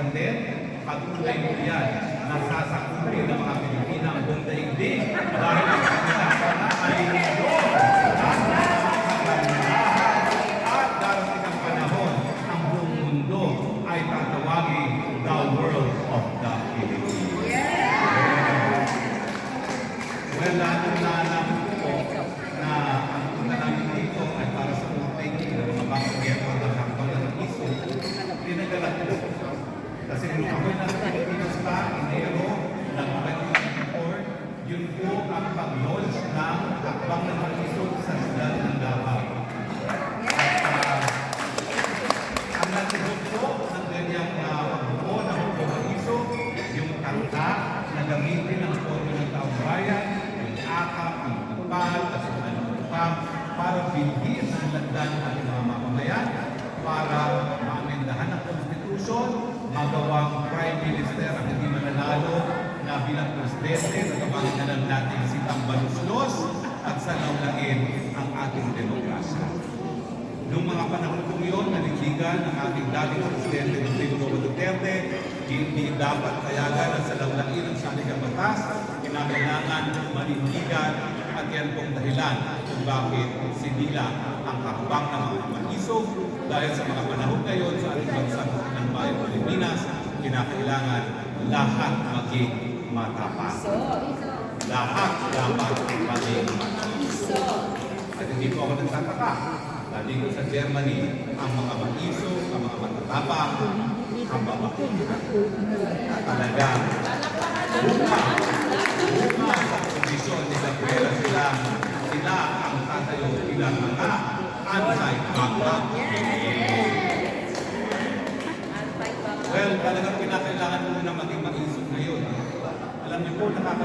hanggang din, patuloy mo yan na sasakutin ng mga Pilipina ang buong daigdig dahil ang kanilang panahalindo at darating ang panahon ang buong mundo ay tatawagin the world of the Philippines. Well, lahat po na ang punta namin dito ay para sa upay ng mga bakit ng hambang ng iso. Pinagalat ko. Kasi kung ako'y nasa Pilipinas pa, Enero, ng 2024, yun po ang pag-launch ng hakbang ng iso sa siyudad ng Davao. At ang natibok po ng ganyang pagbuo ng hakbang ng iso, yung kanta na gamitin ng pondo ng taong bayan, akap, ang tupal, at ang para bilhin ang lagdan ng ating mga mamamayan, para maamendahan ang konstitusyon, magawang Prime Minister ang hindi mananalo na bilang presidente, nagawang na lang natin si Tambaluslos at sanawlain ang ating demokrasya. Noong mga panahon kong yun, nanindigan ng ating dating presidente Rodrigo Duterte, hindi dapat payagan at salawlain ang saligang batas, kinakailangan manindigan at yan pong dahilan kung bakit sinila ang hakbang ng mga mag-isog dahil sa mga panahon ngayon sa ating bansa ng bayang Pilipinas, kinakailangan lahat maging matapang. Lahat dapat maging matapang. At hindi po ako nagtataka. Dahil dito sa Germany, ang mga mag-isog, ang mga matatapang, ang babakit. Talaga, una sa kondisyon nila pera sila ang tatayo bilang mga anti-bangla. Well, talagang pinakailangan